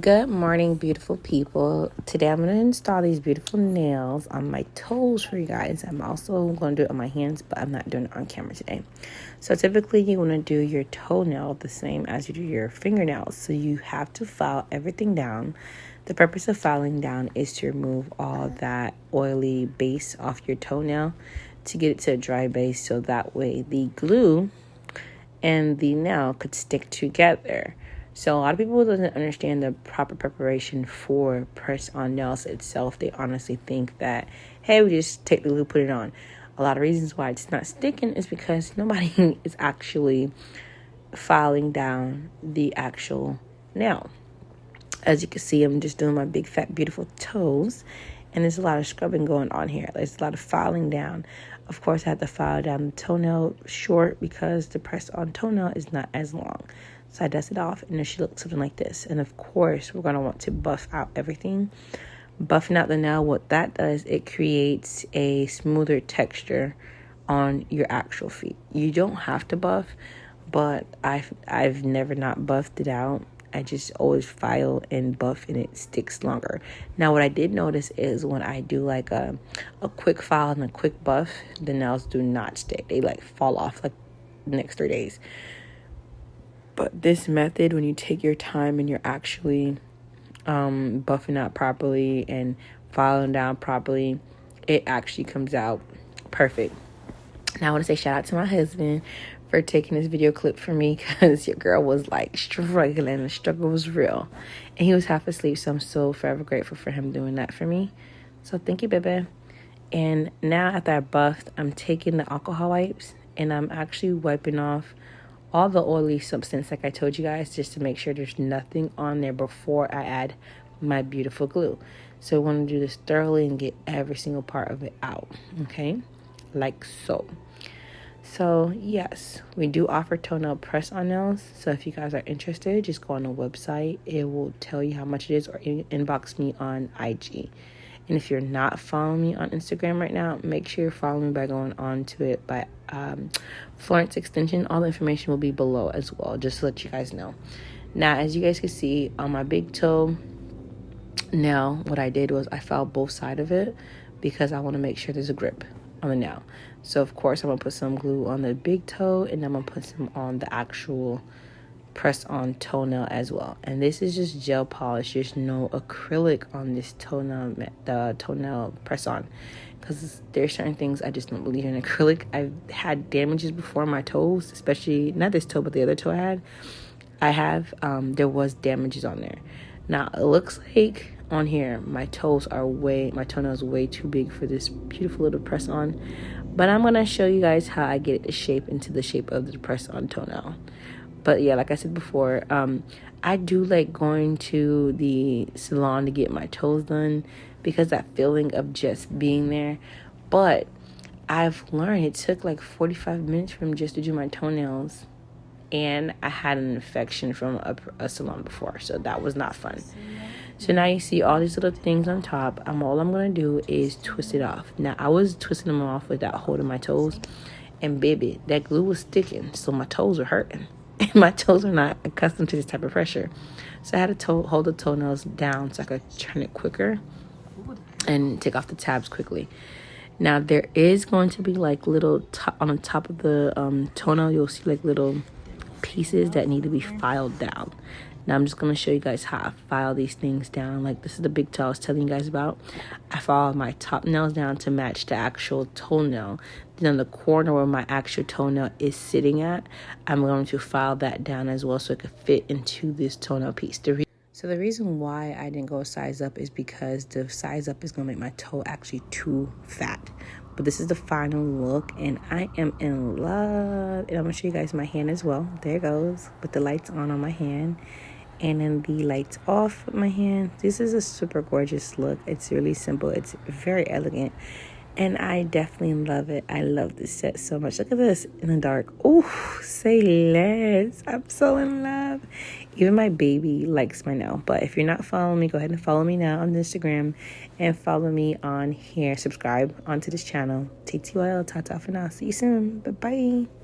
Good morning, beautiful people. Today I'm going to install these beautiful nails on my toes for you guys. I'm also going to do it on my hands, but I'm not doing it on camera today. So typically you want to do your toenail the same as you do your fingernails. So you have to file everything down. The purpose of filing down is to remove all that oily base off your toenail to get it to a dry base, so that way the glue and the nail could stick together. So a lot of people doesn't understand the proper preparation for press-on nails itself. They honestly think that, hey, we just take the glue, put it on. A lot of reasons why it's not sticking is because nobody is actually filing down the actual nail. As you can see, I'm just doing my big, fat, beautiful toes. And there's a lot of scrubbing going on here. There's a lot of filing down. Of course, I have to file down the toenail short because the press-on toenail is not as long. So I dust it off, and it should look something like this. And of course, we're going to want to buff out everything. Buffing out the nail, what that does, it creates a smoother texture on your actual feet. You don't have to buff, but I've never not buffed it out. I just always file and buff, and it sticks longer. Now, what I did notice is when I do like a quick file and a quick buff, the nails do not stick. They like fall off like the next 3 days. But this method, when you take your time and you're actually buffing out properly and filing down properly, it actually comes out perfect. Now, I want to say shout out to my husband for taking this video clip for me, because your girl was like struggling. The struggle was real. And he was half asleep, so I'm so forever grateful for him doing that for me. So thank you, baby. And now after I buffed, I'm taking the alcohol wipes and I'm actually wiping off all the oily substance, like I told you guys, just to make sure there's nothing on there before I add my beautiful glue. So I want to do this thoroughly and get every single part of it out, okay? Like so. So yes, we do offer toenail press-on nails. So if you guys are interested, just go on the website. It will tell you how much it is, or inbox me on IG. And if you're not following me on Instagram right now, make sure you're following me by going on to it by Florence Extension. All the information will be below as well, just to let you guys know. Now, as you guys can see on my big toe nail, what I did was I filed both sides of it because I want to make sure there's a grip on the nail. So of course I'm gonna put some glue on the big toe, and I'm gonna put some on the actual press-on toenail as well. And this is just gel polish. There's no acrylic on this toenail, the toenail press-on, because there's certain things I just don't believe in acrylic. I've had damages before on my toes, especially not this toe but the other toe there was damages on there. Now it looks like on here my toenails way too big for this beautiful little press-on, but I'm gonna show you guys how I get it to shape into the shape of the press-on toenail. But yeah, like I said before, I do like going to the salon to get my toes done because that feeling of just being there. But I've learned it took like 45 minutes for me just to do my toenails, and I had an infection from a salon before, so that was not fun. So now you see all these little things on top. All I'm going to do is twist it off. Now, I was twisting them off without holding my toes, and baby, that glue was sticking, so my toes were hurting. And my toes are not accustomed to this type of pressure. So I had to hold the toenails down so I could turn it quicker and take off the tabs quickly. Now, there is going to be like little, on the top of the toenail, you'll see like little pieces that need to be filed down. Now I'm just going to show you guys how I file these things down. Like this is the big toe I was telling you guys about. I file my top nails down to match the actual toenail. Then on the corner where my actual toenail is sitting at, I'm going to file that down as well so it could fit into this toenail piece. So the reason why I didn't go size up is because the size up is going to make my toe actually too fat. But this is the final look, and I am in love. And I'm going to show you guys my hand as well. There it goes, with the lights on my hand. And then the lights off with my hand. This is a super gorgeous look. It's really simple. It's very elegant. And I definitely love it. I love this set so much. Look at this in the dark. Oh, say less. I'm so in love. Even my baby likes my nail. But if you're not following me, go ahead and follow me now on Instagram. And follow me on here. Subscribe onto this channel. TTYL. Ta-ta for now. See you soon. Bye-bye.